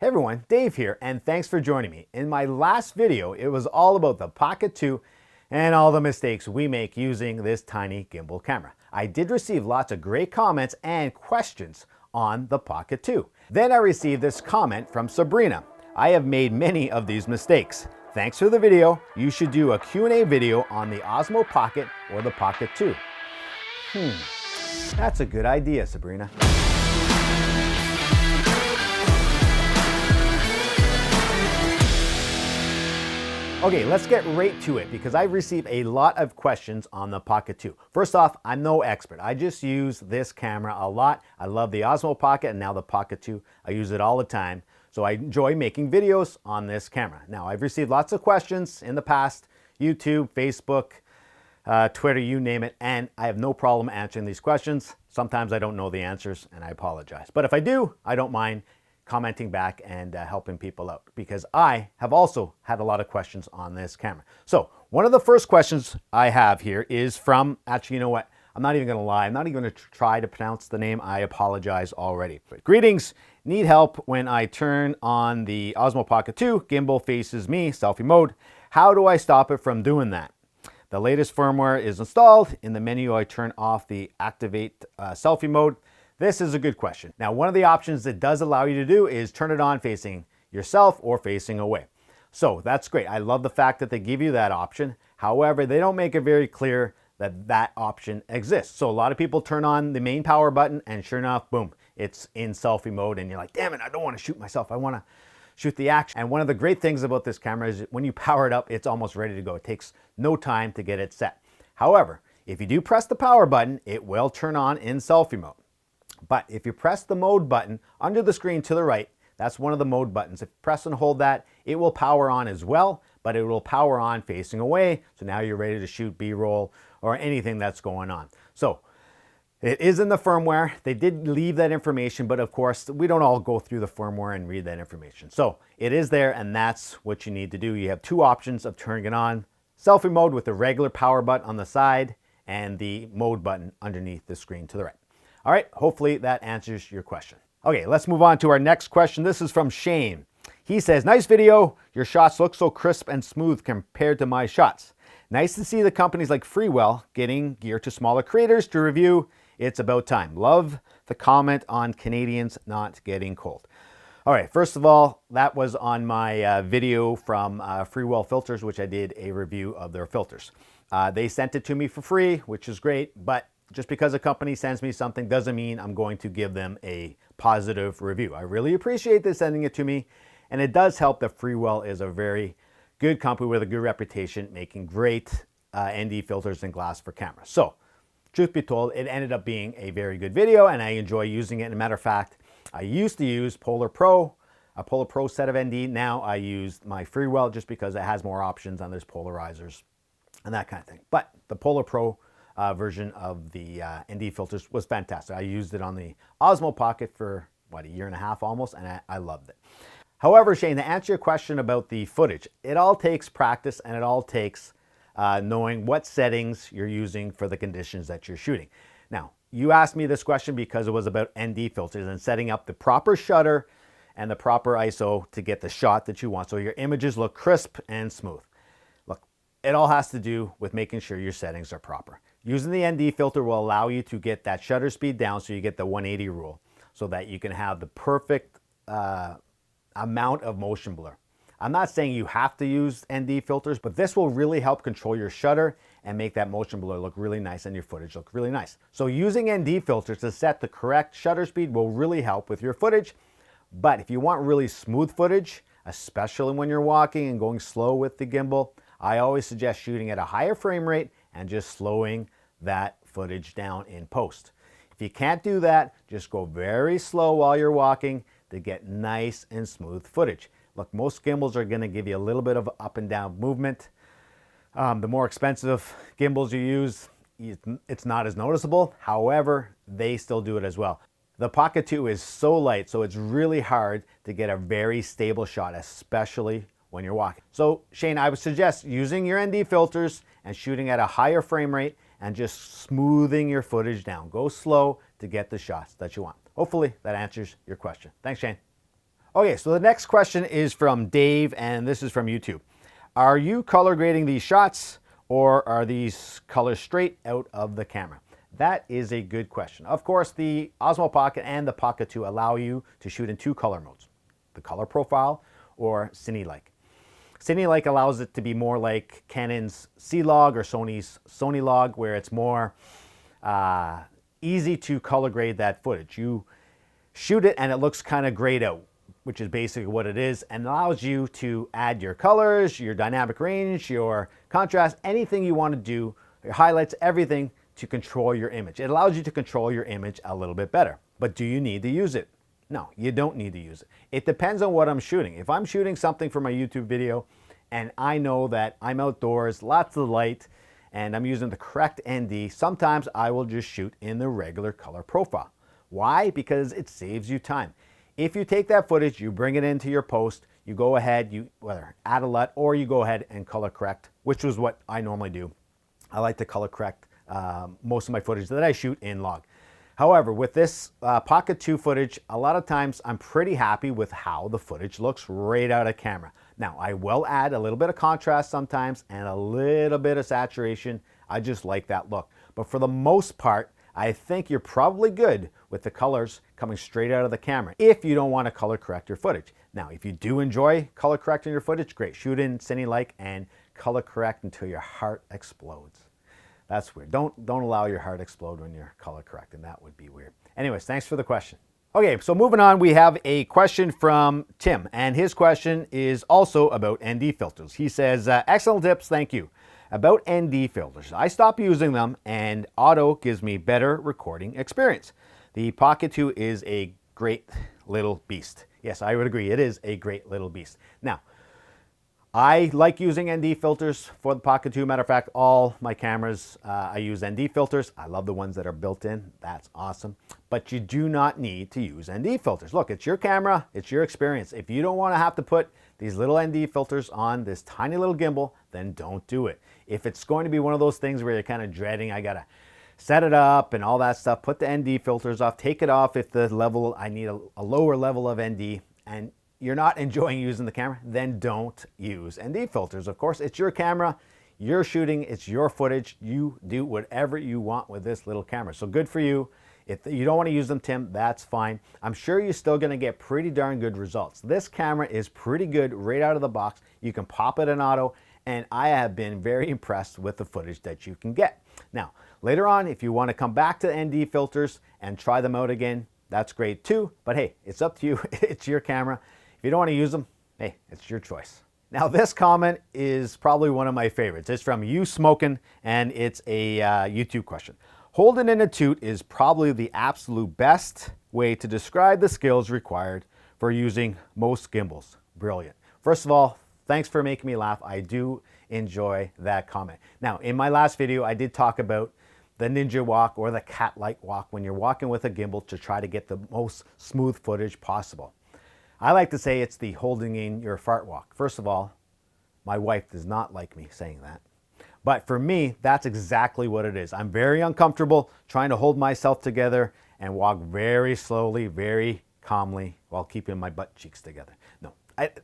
Hey everyone, Dave here, and thanks for joining me. In my last video, it was all about the Pocket 2 and all the mistakes we make using this tiny gimbal camera. I did receive lots of great comments and questions on the Pocket 2. Then I received this comment from Sabrina. I have made many of these mistakes. Thanks for the video. You should do a Q&A video on the Osmo Pocket or the Pocket 2. That's a good idea, Sabrina. Okay, let's get right to it because I've received a lot of questions on the Pocket 2. First off, I'm no expert. I just use this camera a lot. I love the Osmo Pocket and now the Pocket 2. I use it all the time. So I enjoy making videos on this camera. Now, I've received lots of questions in the past, YouTube, Facebook, Twitter, you name it, and I have no problem answering these questions. Sometimes I don't know the answers and I apologize. But if I do, I don't mind commenting back and helping people out because I have also had a lot of questions on this camera. So one of the first questions I have here is from, actually, you know what? I'm not even gonna lie. I'm not even gonna try to pronounce the name. I apologize already. But greetings, need help when I turn on the Osmo Pocket 2, gimbal faces me, selfie mode. How do I stop it from doing that? The latest firmware is installed. In the menu, I turn off the activate selfie mode. This is a good question. Now, one of the options that does allow you to do is turn it on facing yourself or facing away. So that's great. I love the fact that they give you that option. However, they don't make it very clear that that option exists. So a lot of people turn on the main power button and sure enough, boom, it's in selfie mode and you're like, damn it, I don't want to shoot myself. I want to shoot the action. And one of the great things about this camera is when you power it up, it's almost ready to go. It takes no time to get it set. However, if you do press the power button, it will turn on in selfie mode. But if you press the mode button under the screen to the right, that's one of the mode buttons. If you press and hold that, it will power on as well, but it will power on facing away. So now you're ready to shoot B-roll or anything that's going on. So it is in the firmware. They did leave that information, but of course, we don't all go through the firmware and read that information. So it is there, and that's what you need to do. You have two options of turning it on. Selfie mode with the regular power button on the side and the mode button underneath the screen to the right. All right, hopefully that answers your question. Okay, let's move on to our next question. This is from Shane. He says, nice video. Your shots look so crisp and smooth compared to my shots. Nice to see the companies like Freewell getting gear to smaller creators to review. It's about time. Love the comment on Canadians not getting cold. All right, first of all, that was on my video from Freewell Filters, which I did a review of their filters. They sent it to me for free, which is great, but just because a company sends me something doesn't mean I'm going to give them a positive review. I really appreciate them sending it to me, and it does help that Freewell is a very good company with a good reputation, making great ND filters and glass for cameras. So, truth be told, it ended up being a very good video, and I enjoy using it. As a matter of fact, I used to use Polar Pro, a Polar Pro set of ND. Now I use my Freewell just because it has more options and there's polarizers and that kind of thing. But the Polar Pro version of the ND filters was fantastic. I used it on the Osmo Pocket for, what, a year and a half almost, and I loved it. However, Shane, to answer your question about the footage, it all takes practice and it all takes knowing what settings you're using for the conditions that you're shooting. Now, you asked me this question because it was about ND filters and setting up the proper shutter and the proper ISO to get the shot that you want so your images look crisp and smooth. Look, it all has to do with making sure your settings are proper. Using the ND filter will allow you to get that shutter speed down so you get the 180 rule so that you can have the perfect amount of motion blur. I'm not saying you have to use ND filters, but this will really help control your shutter and make that motion blur look really nice and your footage look really nice. So using ND filters to set the correct shutter speed will really help with your footage. But if you want really smooth footage, especially when you're walking and going slow with the gimbal, I always suggest shooting at a higher frame rate and just slowing that footage down in post. If you can't do that, just go very slow while you're walking to get nice and smooth footage. Look, most gimbals are going to give you a little bit of up and down movement. The more expensive gimbals you use, it's not as noticeable. However, they still do it as well. The Pocket 2 is so light, so it's really hard to get a very stable shot, especially when you're walking. So Shane, I would suggest using your ND filters and shooting at a higher frame rate and just smoothing your footage down. Go slow to get the shots that you want. Hopefully that answers your question. Thanks, Shane. Okay, so the next question is from Dave, and this is from YouTube. Are you color grading these shots, or are these colors straight out of the camera? That is a good question. Of course, the Osmo Pocket and the Pocket 2 allow you to shoot in 2 color modes, the color profile or cine-like. Cine-like allows it to be more like Canon's C-Log or Sony's Sony-Log, where it's more easy to color grade that footage. You shoot it and it looks kind of grayed out, which is basically what it is, and allows you to add your colors, your dynamic range, your contrast, anything you want to do, your highlights, everything to control your image. It allows you to control your image a little bit better. But do you need to use it? No, you don't need to use it. It depends on what I'm shooting. If I'm shooting something for my YouTube video and I know that I'm outdoors, lots of light, and I'm using the correct ND, sometimes I will just shoot in the regular color profile. Why? Because it saves you time. If you take that footage, you bring it into your post, you go ahead, you whether add a LUT or you go ahead and color correct, which is what I normally do. I like to color correct most of my footage that I shoot in log. However, with this Pocket 2 footage, a lot of times I'm pretty happy with how the footage looks right out of camera. Now, I will add a little bit of contrast sometimes and a little bit of saturation. I just like that look. But for the most part, I think you're probably good with the colors coming straight out of the camera if you don't want to color correct your footage. Now, if you do enjoy color correcting your footage, great. Shoot in cine-like and color correct until your heart explodes. That's weird. Don't allow your heart explode when you're color correcting. That would be weird. Anyways, thanks for the question. Okay, so moving on, we have a question from Tim, and his question is also about ND filters. He says, excellent tips, thank you. About ND filters, I stopped using them and auto gives me better recording experience. The Pocket 2 is a great little beast. Yes, I would agree, it is a great little beast. Now, I like using ND filters for the Pocket 2. Matter of fact, all my cameras, I use ND filters. I love the ones that are built in. That's awesome. But you do not need to use ND filters. Look, it's your camera. It's your experience. If you don't want to have to put these little ND filters on this tiny little gimbal, then don't do it. If it's going to be one of those things where you're kind of dreading, I got to set it up and all that stuff, put the ND filters off, take it off if the level, I need a lower level of ND, and you're not enjoying using the camera, then don't use ND filters. Of course, it's your camera, you're shooting, it's your footage. You do whatever you want with this little camera. So good for you. If you don't want to use them, Tim, that's fine. I'm sure you're still going to get pretty darn good results. This camera is pretty good right out of the box. You can pop it in auto, and I have been very impressed with the footage that you can get. Now, later on, if you want to come back to ND filters and try them out again, that's great too. But hey, it's up to you. It's your camera. If you don't want to use them, hey, it's your choice. Now this comment is probably one of my favorites. It's from You Smoking, and it's a YouTube question. Holding in a toot is probably the absolute best way to describe the skills required for using most gimbals. Brilliant. First of all, thanks for making me laugh. I do enjoy that comment. Now, in my last video, I did talk about the ninja walk or the cat-like walk when you're walking with a gimbal to try to get the most smooth footage possible. I like to say it's the holding in your fart walk. First of all, my wife does not like me saying that. But for me, that's exactly what it is. I'm very uncomfortable trying to hold myself together and walk very slowly, very calmly while keeping my butt cheeks together. No,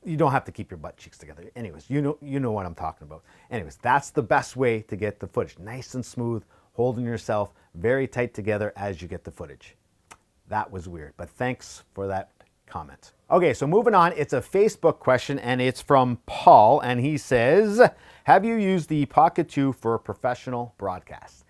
you don't have to keep your butt cheeks together. Anyways, you know what I'm talking about. Anyways, that's the best way to get the footage. Nice and smooth, holding yourself very tight together as you get the footage. That was weird, but thanks for that comment. Okay, so moving on, it's a Facebook question, and it's from Paul, and he says, have you used the Pocket 2 for professional broadcast?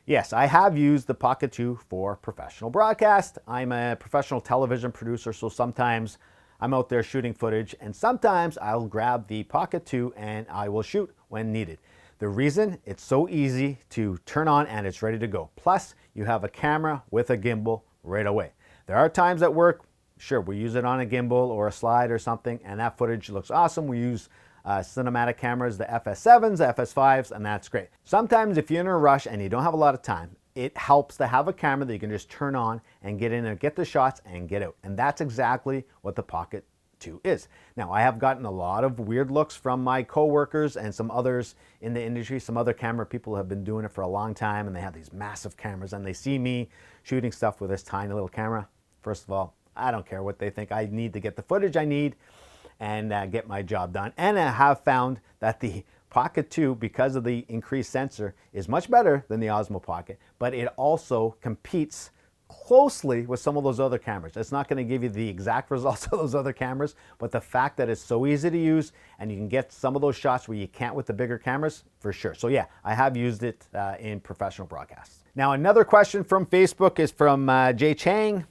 Yes, I have used the Pocket 2 for professional broadcast. I'm a professional television producer, so sometimes I'm out there shooting footage, and sometimes I'll grab the Pocket 2 and I will shoot when needed. The reason, it's so easy to turn on and it's ready to go. Plus, you have a camera with a gimbal right away. There are times at work, sure, we use it on a gimbal or a slide or something, and that footage looks awesome. We use cinematic cameras, the FS7s, the FS5s, and that's great. Sometimes if you're in a rush and you don't have a lot of time, it helps to have a camera that you can just turn on and get in and get the shots and get out. And that's exactly what the Pocket 2 is. Now, I have gotten a lot of weird looks from my coworkers and some others in the industry. Some other camera people have been doing it for a long time, and they have these massive cameras, and they see me shooting stuff with this tiny little camera. First of all, I don't care what they think. I need to get the footage I need and get my job done. And I have found that the Pocket 2, because of the increased sensor, is much better than the Osmo Pocket, but it also competes closely with some of those other cameras. It's not going to give you the exact results of those other cameras, but the fact that it's so easy to use and you can get some of those shots where you can't with the bigger cameras, for sure. So yeah, I have used it in professional broadcasts. Now, another question from Facebook is from Jay Chang.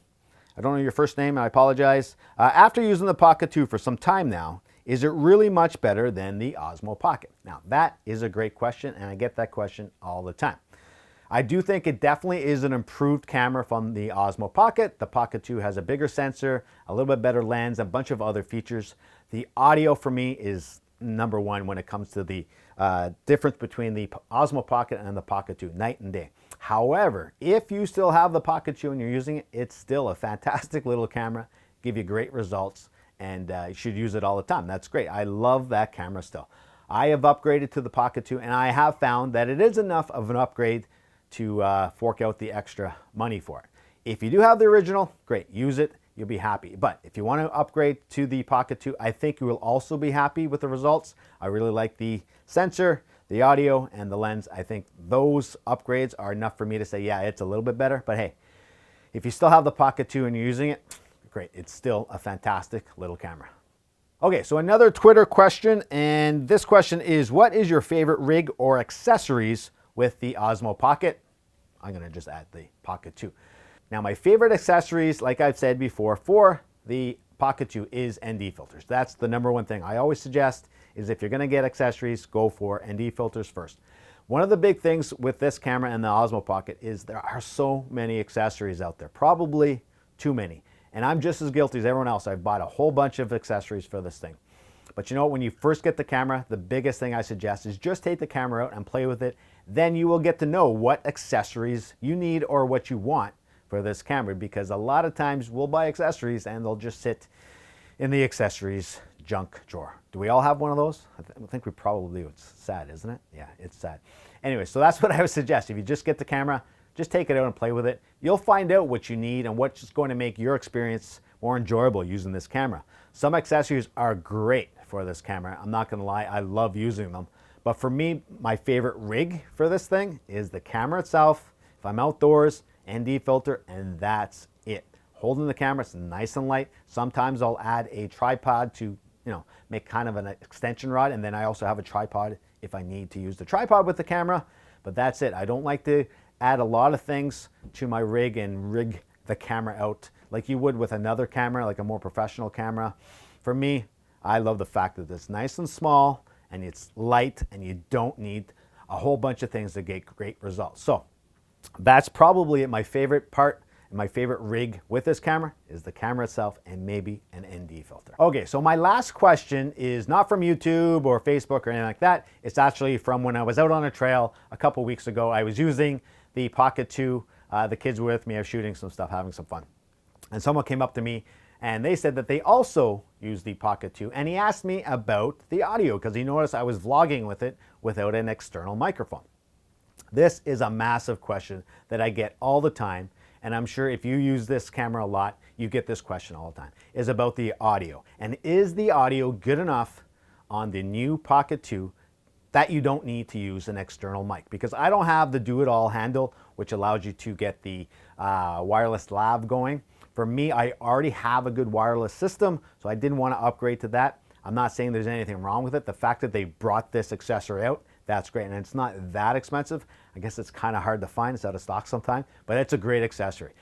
I don't know your first name, and I apologize. After using the Pocket 2 for some time now, is it really much better than the Osmo Pocket? Now, that is a great question, and I get that question all the time. I do think it definitely is an improved camera from the Osmo Pocket. The Pocket 2 has a bigger sensor, a little bit better lens, a bunch of other features. The audio for me is number one when it comes to the difference between the Osmo Pocket and the Pocket 2, night and day. However, if you still have the Pocket 2 and you're using it, it's still a fantastic little camera, give you great results, and you should use it all the time. That's great. I love that camera still. I have upgraded to the Pocket 2, and I have found that it is enough of an upgrade to fork out the extra money for it. If you do have the original, great, use it, you'll be happy. But if you want to upgrade to the Pocket 2, I think you will also be happy with the results. I really like the sensor, the audio, and the lens. I think those upgrades are enough for me to say, yeah, it's a little bit better. But hey, if you still have the Pocket 2 and you're using it, great, it's still a fantastic little camera. Okay, so another Twitter question, and this question is, what is your favorite rig or accessories with the Osmo Pocket? I'm gonna just add the Pocket 2. Now, my favorite accessories, like I've said before, for the Pocket 2 is ND filters. That's the number one thing I always suggest, is if you're gonna get accessories, go for ND filters first. One of the big things with this camera and the Osmo Pocket is there are so many accessories out there, probably too many. And I'm just as guilty as everyone else. I've bought a whole bunch of accessories for this thing. But you know what, when you first get the camera, the biggest thing I suggest is just take the camera out and play with it. Then you will get to know what accessories you need or what you want for this camera, because a lot of times we'll buy accessories and they'll just sit in the accessories junk drawer. Do we all have one of those? I think we probably do. It's sad, isn't it? Yeah, it's sad. Anyway, so that's what I would suggest. If you just get the camera, just take it out and play with it. You'll find out what you need and what's going to make your experience more enjoyable using this camera. Some accessories are great for this camera. I'm not gonna lie, I love using them. But for me, my favorite rig for this thing is the camera itself. If I'm outdoors, ND filter, and that's it. Holding the camera, it's nice and light. Sometimes I'll add a tripod to, make kind of an extension rod, and then I also have a tripod if I need to use the tripod with the camera, but that's it. I don't like to add a lot of things to my rig and rig the camera out like you would with another camera, like a more professional camera. For me, I love the fact that it's nice and small and it's light and you don't need a whole bunch of things to get great results. So that's probably my favorite part. My favorite rig with this camera is the camera itself and maybe an ND filter. Okay, so my last question is not from YouTube or Facebook or anything like that. It's actually from when I was out on a trail a couple weeks ago. I was using the Pocket 2. The kids were with me. I was shooting some stuff, having some fun. And someone came up to me and they said that they also use the Pocket 2. And he asked me about the audio because he noticed I was vlogging with it without an external microphone. This is a massive question that I get all the time. And I'm sure if you use this camera a lot, you get this question all the time, is about the audio. And is the audio good enough on the new Pocket 2 that you don't need to use an external mic? Because I don't have the do-it-all handle, which allows you to get the wireless lav going. For me, I already have a good wireless system, so I didn't want to upgrade to that. I'm not saying there's anything wrong with it. The fact that they brought this accessory out, that's great. And it's not that expensive. I guess it's kind of hard to find. It's out of stock sometimes, but it's a great accessory.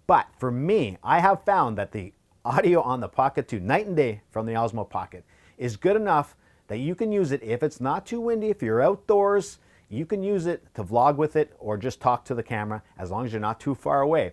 But for me, I have found that the audio on the Pocket 2, night and day from the Osmo Pocket, is good enough that you can use it if it's not too windy. If you're outdoors, you can use it to vlog with it or just talk to the camera as long as you're not too far away.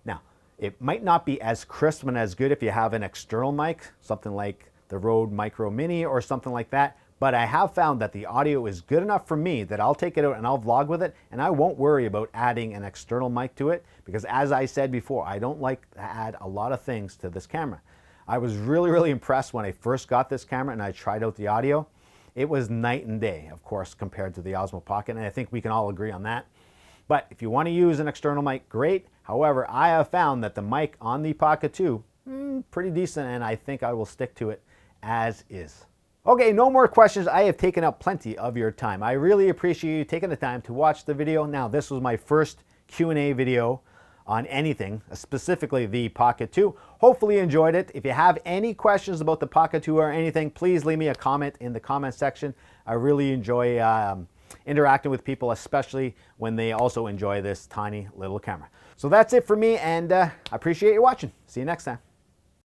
Now, it might not be as crisp and as good if you have an external mic, something like the Rode Micro Mini or something like that. But I have found that the audio is good enough for me that I'll take it out and I'll vlog with it, and I won't worry about adding an external mic to it because, as I said before, I don't like to add a lot of things to this camera. I was really impressed when I first got this camera and I tried out the audio. It was night and day, of course, compared to the Osmo Pocket, and I think we can all agree on that. But if you want to use an external mic, great. However, I have found that the mic on the Pocket 2 pretty decent, and I think I will stick to it as is. Okay, no more questions. I have taken up plenty of your time. I really appreciate you taking the time to watch the video. Now, this was my first Q&A video on anything, specifically the Pocket 2. Hopefully you enjoyed it. If you have any questions about the Pocket 2 or anything, please leave me a comment in the comment section. I really enjoy interacting with people, especially when they also enjoy this tiny little camera. So that's it for me, and I appreciate you watching. See you next time.